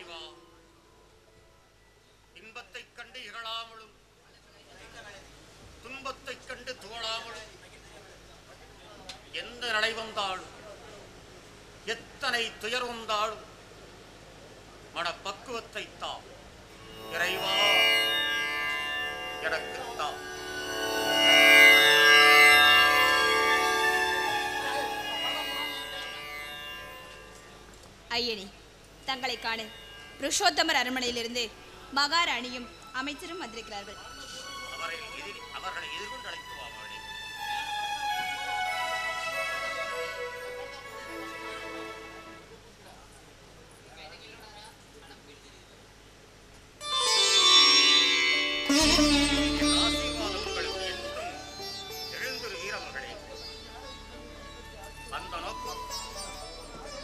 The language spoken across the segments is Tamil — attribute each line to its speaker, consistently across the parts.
Speaker 1: இறைவா, இன்பத்தைக் கண்டு இகழாமலும் துன்பத்தைக் கண்டு துவளாமலும் எந்த நிலை வந்தாலும் எத்தனை துயர் வந்தாலும் மனப்பக்குவத்தை தான் இறைவா எனக்குத்தான்.
Speaker 2: ஐயனே, தங்களை காண புருஷோத்தமர் அரண்மனையிலிருந்து மகாராணியும் அமைச்சரும் வந்திருக்கிறார்கள்.
Speaker 1: அவர்களை எதிர்கொண்டு அழைத்து வாங்களே.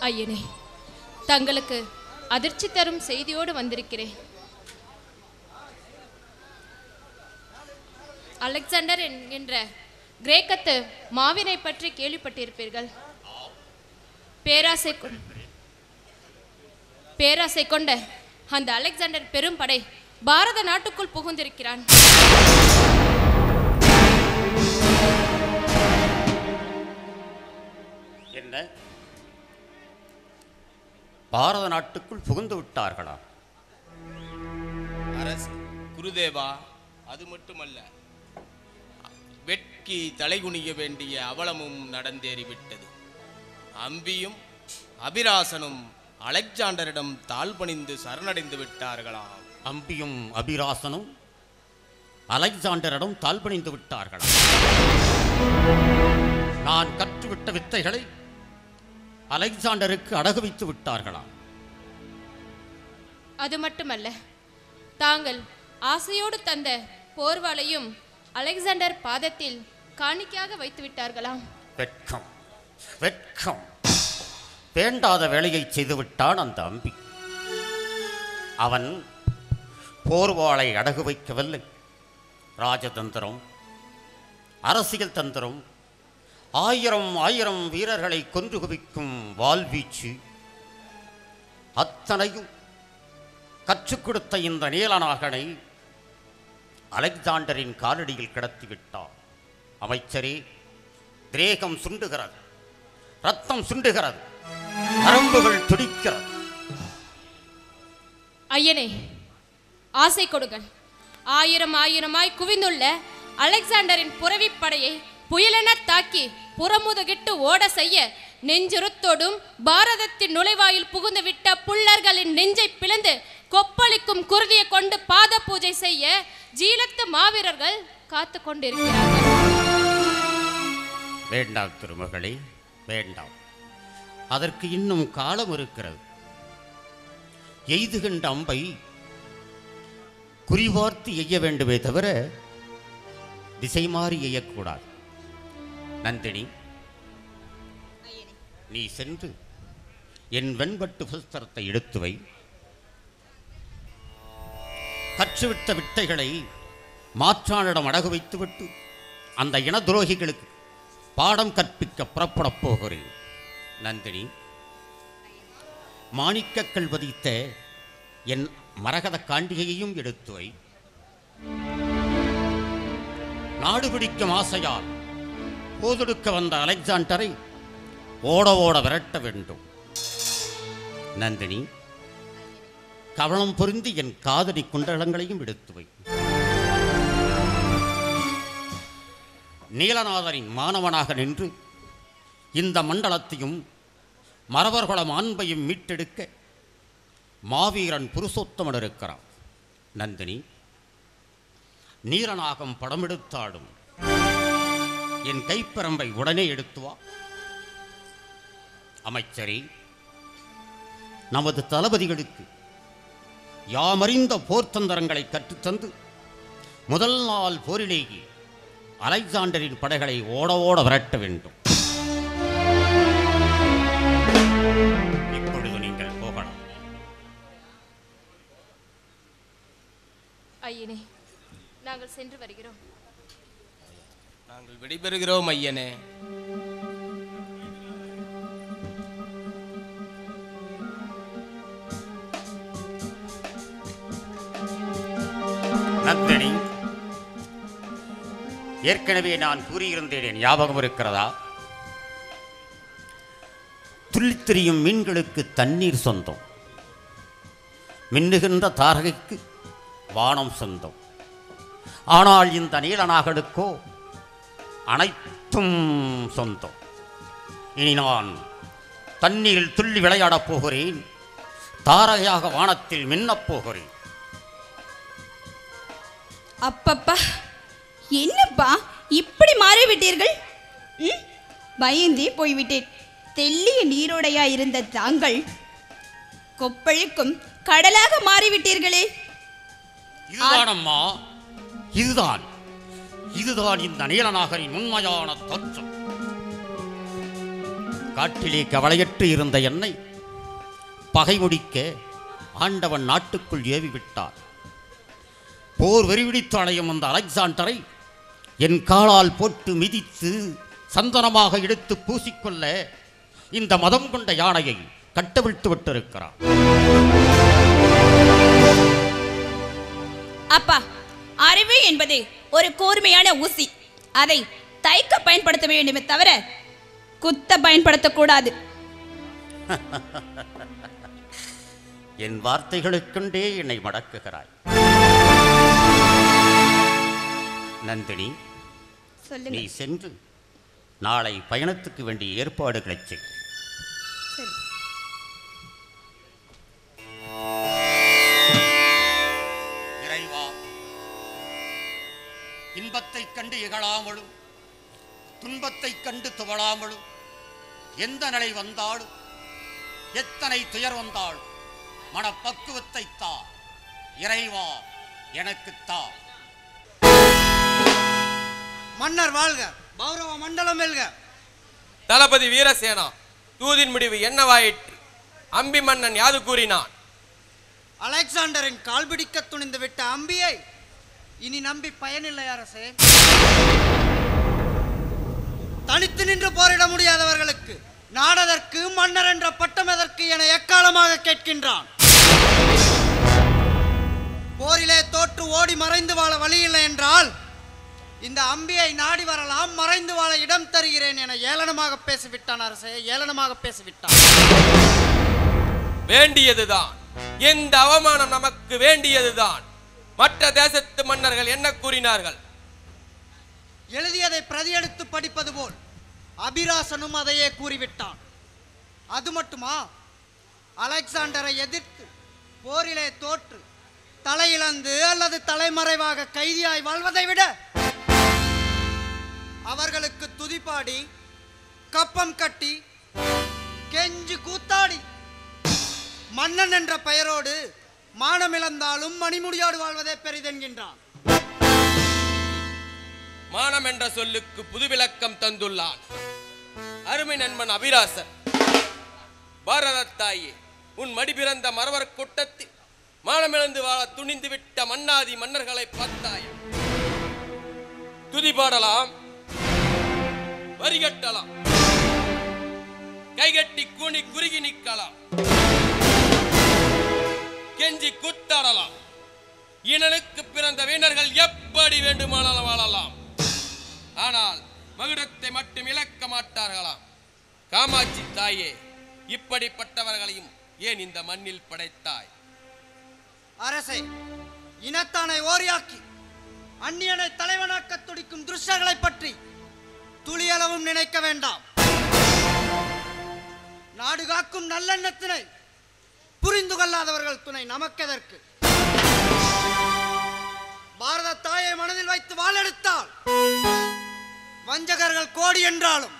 Speaker 3: ஐயனே, தங்களுக்கு அதிர்ச்சி தரும் செய்தியோடு வந்திருக்கிறேன். அலெக்சாண்டர் என்கின்ற கிரேக்கத்து மாவீரை பற்றி கேள்விப்பட்டிருப்பீர்கள். பேராசை கொண்ட அந்த அலெக்சாண்டர் பெரும் படை பாரத நாட்டுக்குள் புகுந்திருக்கிறான்.
Speaker 1: என்ன, பாரத நாட்டுக்குள் புகுந்து விட்டார்களா?
Speaker 4: அரசு குருதேவா, அது மட்டுமல்ல, வெட்கி தலைகுனிய வேண்டிய அவலமும் நடந்தேறிவிட்டது. அம்பியும் அபிராசனும் அலெக்சாண்டரிடம் தாழ்பணிந்து சரணடைந்து விட்டார்களாம்.
Speaker 1: அம்பியும் அபிராசனும் அலெக்சாண்டரிடம் தாழ்பணிந்து விட்டார்களா? நான் கற்றுவிட்ட வித்தைகளை அலெக்சாண்டருக்கு அடகு வைத்து விட்டார்களா?
Speaker 3: அது மட்டுமல்ல, தாங்கள் ஆசையோடு தந்த போர்வாளையும் அலெக்சாண்டர் பாதத்தில் காணிக்கையாக வைத்து விட்டார்களாம்.
Speaker 1: வெட்கம், வெட்கம்! வேண்டாத வேலையை செய்துவிட்டான் அந்த அம்பி. அவன் போர்வாளை அடகு வைக்கவில்லை. ராஜதந்திரம், அரசியல் தந்திரம், ஆயிரம் ஆயிரம் வீரர்களை கொன்று குவிக்கும் வாள்வீச்சு, அத்தனையும் கற்றுக் கொடுத்த இந்த நீலநாகனை அலெக்சாண்டரின் காலடியில் கிடத்திவிட்டார். அமைச்சரே, திரேகம் சுண்டுகிறது, ரத்தம் சுண்டுகிறது, நரம்புகள் துடிக்கிறது.
Speaker 3: ஐயனே, ஆசை கொடுங்கள். ஆயிரம் ஆயிரமாய் குவிந்துள்ள அலெக்சாண்டரின் புரவிப்படையை புயலென தாக்கி புறமுதுகிட்டு ஓட செய்ய நெஞ்சுறுத்தோடும் பாரதத்தின் நுழைவாயில் புகுந்து விட்ட புல்லர்களின் நெஞ்சை பிளந்து கொப்பளிக்கும் குருதியை கொண்டு பாத பூஜை செய்ய ஜீலத்து மாவீரர்கள் காத்து கொண்டிருக்கிறார்கள்.
Speaker 1: வேண்டாம் திருமகளே, வேண்டாம். அதற்கு இன்னும் காலம் இருக்கிறது. எய்துகின்ற அம்பை குறிவார்த்து எய்ய வேண்டுமே தவிர திசை மாறி எய்யக்கூடாது. நந்தினி, நீ சென்று என் வெண்பட்டு புஸ்தரத்தை எடுத்து வை. கற்றுவிட்ட வித்தைகளை மாற்றானிடம் அடகு வைத்துவிட்டு அந்த இன துரோகிகளுக்கு பாடம் கற்பிக்க புறப்படப் போகிறேன். நந்தினி, மாணிக்கக்கல் பதித்த என் மரகத காண்டிகையையும் எடுத்து வை. நாடு பிடிக்கும் ஆசையால் போதெடுக்க வந்த அலெக்சாண்டரை ஓட ஓட விரட்ட வேண்டும். நந்தினி, கவனம் பொருந்தி என் காதணி குண்டலங்களையும் எடுத்து வை. நீலநாதரின் மாணவனாக நின்று இந்த மண்டலத்தையும் மறவர்குளம் அன்பையும் மீட்டெடுக்க மாவீரன் புருஷோத்தமன் இருக்கிறான். நந்தினி, நீலநாகம் படமெடுத்தாடும் என் கைப்பரம்பை உடனே எடுத்து வா. அமைச்சரே, நமது தளபதிகளுக்கு யாமறிந்த போர்த்தந்திரங்களை கற்றுத்தந்து முதல் நாள் போரிலேயே அலெக்சாண்டரின் படைகளை ஓட ஓட விரட்ட வேண்டும். இப்பொழுது நீங்கள் போகலாம்.
Speaker 3: ஐயனே, நாங்கள் சென்று வருகிறோம்.
Speaker 4: நாங்கள் விடைபெறுகிறோம் ஐயனே.
Speaker 1: நந்தினி, ஏற்கனவே நான் கூறியிருந்தேன், ஞாபகம் இருக்கிறதா? துள்ளித்திரியும் மீன்களுக்கு தண்ணீர் சொந்தம், மின்னுகின்ற தாரகைக்கு வானம் சொந்தம். ஆனால் இந்த நீலநாகனுக்கோ அனைத்தும் சொந்தம். இனி நான் தண்ணீரில் துள்ளி விளையாடப் போகிறேன், தாரகையாக வானத்தில் மின்னப் போகிறேன்.
Speaker 2: அப்பப்பா, என்னப்பா இப்படி மாறிவிட்டீர்கள்? பயந்தே போய்விட்டேன். தெல்லிய நீரோடையா இருந்த தாங்கள் கொப்பளிக்கும் கடலாக மாறிவிட்டீர்களே.
Speaker 1: இதுதான் அம்மா, இதுதான் இந்த நீலநாகரின் உண்மையான தோற்றம். காட்டிலே கவலையற்று இருந்த என்னை பகை முடிக்க ஆண்டவன் நாட்டுக்குள் ஏவி விட்டார். போர் வெறிவிடித்து அடையும் அந்த அலெக்சாண்டரை என் காலால் போட்டு மிதித்து சந்தனமாக எடுத்து பூசிக்கொள்ள இந்த மதம் கொண்ட யானையை கட்டவிழ்த்து விட்டிருக்கிறார்.
Speaker 2: அப்பா, அறிவு என்பது ஒரு கூர்மையான ஊசி. அதை தைக்க பயன்படுத்த வேண்டுமே தவிர குத்த பயன்படுத்தக்கூடாது.
Speaker 1: என் வார்த்தைகளுக்குண்டே என்னை மடக்குகிறாய். நந்தினி, நீ சென்று நாளை பயணத்துக்கு வேண்டிய ஏற்பாடுகளை செய். இறைவா, இன்பத்தை கண்டு இகழாமலும் துன்பத்தை கண்டு துவளாமலும் எந்த நிலை வந்தாலும் எத்தனை துயர் வந்தாலும் மனப்பக்குவத்தை தா இறைவா, எனக்கு தா.
Speaker 5: மன்னர் வாழ்க, பௌரவ மண்டலம் வெல்க.
Speaker 4: தளபதி வீரசேனா, தூதின் முடிவு என்னவாயிற்று? அம்பி மன்னன் யாது கூறினான்?
Speaker 5: அலெக்சாண்டரின் கால்பிடிக்க துணிந்து விட்ட அம்பியை இனி நம்பி பயனில்லை அரசே. தனித்து நின்று போரிட முடியாதவர்களுக்கு நாடதற்கு மன்னர் என்ற பட்டம் எதற்கு என எக்காலமாக கேட்கின்றான். போரிலே தோற்று ஓடி மறைந்து வாழ வழியில்லை என்றால் இந்த அம்பியை நாடி வரலாம், மறைந்து வாழ இடம் தருகிறேன் என ஏளனமாக பேசிவிட்டான் அரசே, ஏளனமாக பேசிவிட்டான்.
Speaker 4: வேண்டியதுதான், எந்த அவமானம் நமக்கு வேண்டியதுதான். மற்ற தேசத்து மன்னர்கள் என்ன கூறினார்கள்?
Speaker 5: எழுதியதை பிரதியெடுத்து படிப்பது போல் அபிராசனும் அதையே கூறிவிட்டான். அது மட்டுமா, அலெக்சாண்டரை எதிர்த்து போரிலே தோற்று தலையிழந்து அல்லது தலைமறைவாக கைதியாய் வாழ்வதை விட அவர்களுக்கு துதிப்பாடி கப்பம் கட்டி கெஞ்சி கூத்தாடி மன்னன் என்ற பெயரோடு மானமிழந்தாலும் மணிமுடியோடு வாழ்வதே பெரிதென்கின்றான்.
Speaker 4: மானம் என்ற சொல்லுக்கு புது விளக்கம் தந்துள்ளான் அருமை நண்பன் அபிராசன். பாரத தாயே, உன் மடி பிறந்த மறவர் கூட்டத்தில் மானமிழந்து வாழ துணிந்து விட்ட மன்னாதி மன்னர்களை பார்த்தாய். துதி பாடலாம், வரிகட்டலாம், கைகட்டி கூனி குறுகி நிற்கலாம், கெஞ்சி குத்தாடலாம். இனனுக்கு பிறந்த வீணர்கள் எப்படி வேண்டுமானாலும் வாழலாம். ஆனால் மகுடத்தை மட்டும் இழக்க மாட்டார்களாம். காமாட்சி தாயே, இப்படிப்பட்டவர்களையும் ஏன் இந்த மண்ணில் படைத்தாய்?
Speaker 5: அரசே, இனத்தானை ஓரியாக்கி அந்நியனை தலைவனாக்க துடிக்கும் துருஷர்களை பற்றி துளியளவும் நினைக்க வேண்டாம். நாடு காக்கும் நல்லெண்ணத்தினை புரிந்து கொள்ளாதவர்கள் துணை நமக்கெதற்கு? பாரத தாயை மனதில் வைத்து வாழெடுத்தால் வஞ்சகர்கள் கோடி என்றாலும்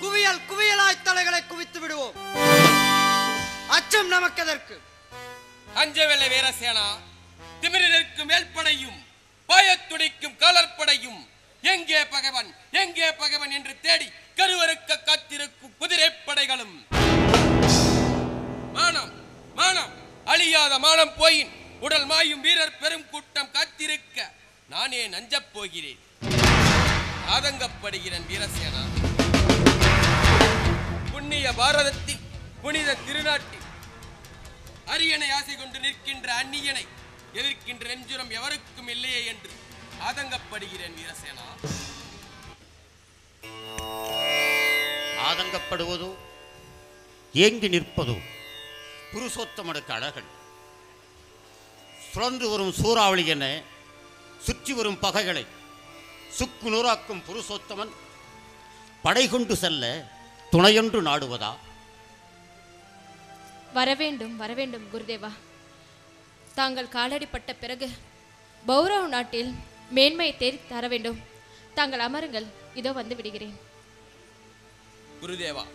Speaker 5: குவியல் குவியலாய் தலைகளை குவித்து விடுவோம். அச்சம் நமக்கெதற்கு?
Speaker 4: அஞ்சவெல்ல வீரசேனா, திமிரி நிற்கும் மேல்படையும் பாயத்துடிக்கும் காலற்படையும் எங்கே பகைவன் எங்கே பகைவன் என்று தேடி கருவறுக்க காத்திருக்கும் குதிரைப்படைகளும் மானம் மானம் அழியாத மானம் போயின் உடல் மாயும் வீரர் பெரும் கூட்டம் காத்திருக்க நானே நஞ்சப் போகிறேன், ஆதங்கப்படுகிறேன். வீரசேனா, புண்ணிய பாரதத்தில் புனித திருநாட்டில் அரியணை ஆசை கொண்டு நிற்கின்ற அந்நியனை எதிர்க்கின்ற நெஞ்சுரம் எவருக்கும் இல்லையே என்று ஆதங்கப்படுகிறேன் வீரசேனா.
Speaker 1: ஆதங்கப்படுவதோ ஏங்கி நிற்பதோ புருஷோத்தமனுக்கு அழகன். சுழன்று வரும் சூறாவளி என சுற்றி வரும் பகைகளை சுக்கு நூறாக்கும் புருஷோத்தமன் படை கொண்டு செல்ல துணையொன்று நாடுவதா?
Speaker 3: வரவேண்டும் வரவேண்டும் குருதேவா. தாங்கள் காலடிப்பட்ட பிறகு பௌரவ நாட்டில் மேன்மையை தேடி தர வேண்டும். தாங்கள் அமருங்கள், இதோ வந்து விடுகிறேன்.
Speaker 4: குருதேவா,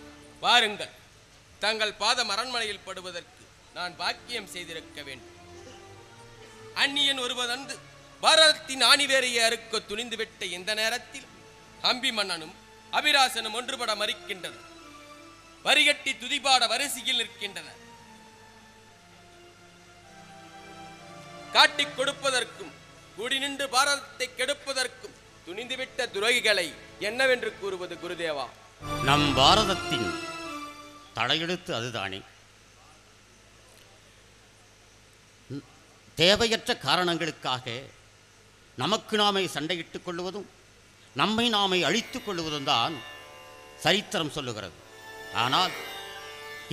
Speaker 4: வாருங்கள். தங்கள் பாதம் அரண்மனையில் படுவதற்கு நான் பாக்கியம் செய்திருக்க வேண்டும். அந்நியன் ஒருவன் வந்து பாரதத்தின் ஆணிவேரையை அறுக்க துணிந்துவிட்ட இந்த நேரத்தில் அம்பி மன்னனும் அபிராசனும் ஒன்றுபட மறிக்கின்றனர். வரிகட்டி துதிபாட வரிசையில் நிற்கின்றனர். காட்டிக் கொடுப்பதற்கும் கூடி நின்று பாரதத்தை கெடுப்பதற்கும் துணிந்துவிட்ட துரோகிகளை என்னவென்று கூறுவது குருதேவா?
Speaker 1: நம் பாரதத்தின் தலையெழுத்து அதுதானே. தேவையற்ற காரணங்களுக்காக நமக்கு நாமே சண்டையிட்டுக் கொள்வதும் நம்மை நாமே அழித்துக் கொள்வதும் தான் சரித்திரம் சொல்லுகிறது. ஆனால்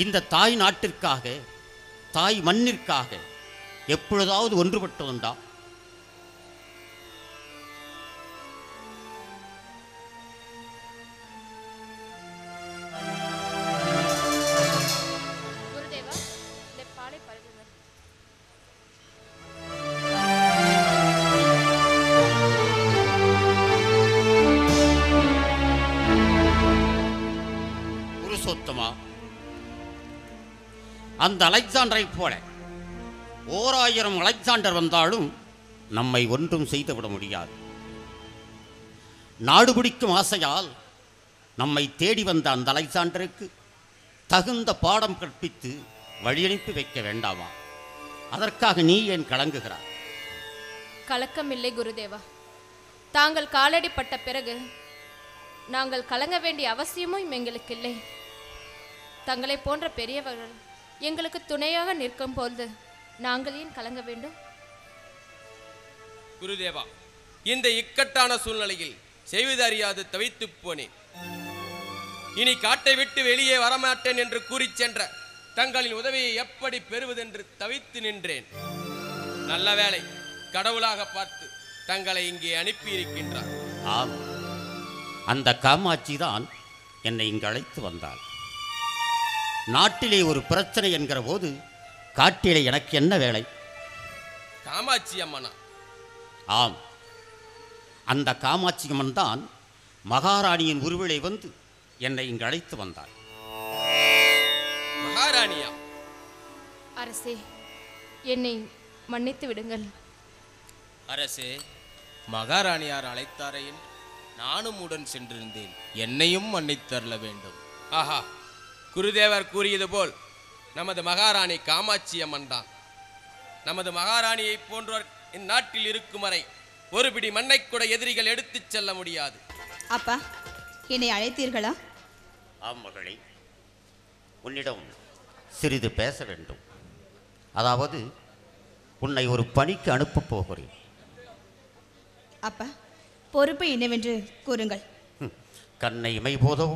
Speaker 1: இந்த தாய் நாட்டிற்காக, தாய் மண்ணிற்காக எப்பொழுதாவது ஒன்றுபட்டதுண்டா?
Speaker 3: குருதேவா, இந்த பாலை பருகுங்கள்.
Speaker 1: புருஷோத்தமா, அந்த அலெக்சாண்டரை போல 1000 அலெக்சாண்டர் வந்தாலும் நம்மை ஒன்றும் செய்துவிட முடியாது. நாடு பிடிக்கும் ஆசையால் நம்மை தேடி வந்த அந்த அலெக்சாண்டருக்கு தகுந்த பாடம் கற்பித்து வழியனுப்பி வைக்க வேண்டாமா? அதற்காக நீ ஏன் கலங்குகிறாய்?
Speaker 3: கலக்கமில்லை குருதேவா. தாங்கள் காலடிப்பட்ட பிறகு நாங்கள் கலங்க வேண்டிய அவசியமும் எங்களுக்கு இல்லை. தங்களை போன்ற பெரியவர்கள் எங்களுக்கு துணையாக நிற்கும் போது நாங்கள் ஏன் கலங்க வேண்டும்?
Speaker 4: குருதேவா, இந்த இக்கட்டான சூழ்நிலையில் செய்வது அறியாது தவித்து போனேன். இனி காட்டை விட்டு வெளியே வரமாட்டேன் என்று கூறி சென்ற தங்களின் உதவியை எப்படி பெறுவதென்று தவித்து நின்றேன். நல்ல வேளை, கடவுளாக பார்த்து தங்களை இங்கே அனுப்பி இருக்கின்றார்.
Speaker 1: ஆம், அந்த காமாட்சி தான் என்னை இங்கு அழைத்து வந்தாள். நாட்டிலே ஒரு பிரச்சனை என்கிற போது காட்டிலே எனக்கு என்ன வேலை?
Speaker 4: காமாட்சி அம்மனா?
Speaker 1: ஆம், அந்த காமாட்சி அம்மன் தான் மகாராணியின் உருவிலே வந்து என்னை இங்கு அழைத்து வந்தாள்.
Speaker 4: மகாராணியா?
Speaker 3: அரசே, என்னை மன்னித்து விடுங்கள்.
Speaker 6: அரசே, மகாராணியார் அழைத்தாரையின் நானும் உடன் சென்றிருந்தேன். என்னையும் மன்னித்தரல வேண்டும்.
Speaker 4: ஆஹா, குருதேவர் கூறியது போல் நமது மகாராணி காமாட்சி அம்மன் தான். நமது மகாராணியை போன்றோர் இந்நாட்டில் இருக்கும் வரை ஒரு பிடி மண்ணை கூட எதிரிகள் எடுத்துச் செல்ல முடியாது.
Speaker 2: அப்பா, என்னை அழைத்தீர்களா?
Speaker 1: ஆம் மகளே, உன்னிடம் சிறிது பேச வேண்டும். அதாவது உன்னை ஒரு பணிக்கு அனுப்பப் போகிறேன்.
Speaker 2: அப்பா, பொறுப்பு என்னவென்று கூறுங்கள்.
Speaker 1: கண்ணை இமை போதோ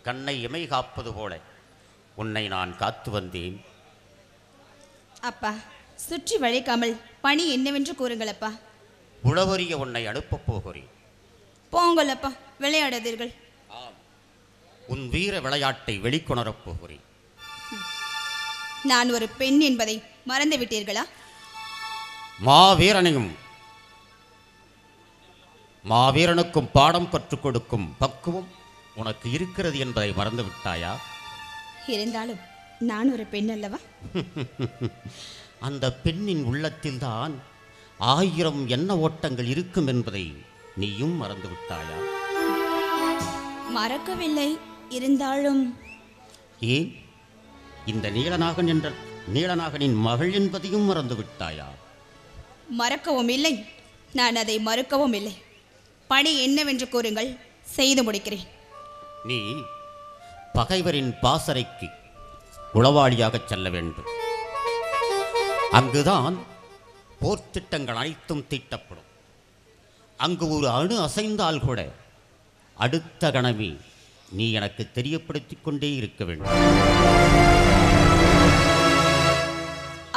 Speaker 1: கண்ணை இமை காப்பது போல உன்னை நான் காத்து வந்தேன்.
Speaker 2: அப்பா, சுற்றி வளைக்காமல் பணி என்னவென்று கூறுங்கள் அப்பா.
Speaker 1: உளவறிய உன்னை அனுப்பப் போகிறேன்.
Speaker 2: போங்கள் அப்பா, விளையாடாதீர்கள்.
Speaker 1: ஆம், உன் வீர விளையாட்டை வெளிக்கொணரப் போகிறேன்.
Speaker 2: நான் ஒரு பெண் என்பதை மறந்து விட்டீர்களா?
Speaker 1: மாவீரனுக்கும் பாடம் கற்றுக் கொடுக்கும் பக்குவம் உனக்கு இருக்கிறது என்பதை மறந்து விட்டாயா?
Speaker 2: இருந்தாலும் நான் ஒரு பெண் அல்லவா?
Speaker 1: அந்த பெண்ணின் உள்ளத்தில்தான் 1000 எண்ண ஓட்டங்கள் இருக்கும் என்பதை நீயும் மறந்து விட்டாயா?
Speaker 2: மறக்கவில்லை, இருந்தாலும்
Speaker 1: ஏன் இந்த நீலநாகனின் மகள் என்பதையும் மறந்து விட்டாயா?
Speaker 2: மறக்கவும் இல்லை, நான் அதை மறுக்கவும் இல்லை. பணி என்னவென்று கூறுங்கள், செய்து முடிக்கிறேன்.
Speaker 1: நீ பகைவரின் பாசறைக்கு உளவாளியாகச் செல்ல வேண்டும். அங்குதான் போர்த்திட்டங்கள் அனைத்தும் தீட்டப்படும். அங்கு ஒரு அணு அசைந்தால் கூட அடுத்த கணமே நீ எனக்கு தெரியப்படுத்திக் கொண்டே இருக்க வேண்டும்.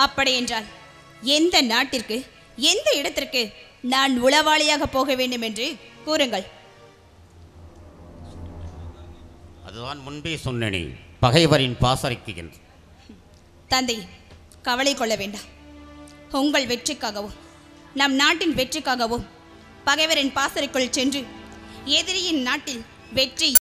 Speaker 2: அப்படி என்றால் எந்த நாட்டிற்கு, எந்த இடத்திற்கு நான் உளவாளியாக போக வேண்டும் என்று கூறுங்கள்.
Speaker 1: அதுதான் முன்பே சொன்னேனே, பகைவரின் பாசறைக்கு என்று.
Speaker 2: தந்தை, கவலை கொள்ள வேண்டாம். உங்கள் வெற்றிக்காகவும் நம் நாட்டின் வெற்றிக்காகவும் பகைவரின் பாசறைக்குள் சென்று எதிரியின் நாட்டில் வெற்றி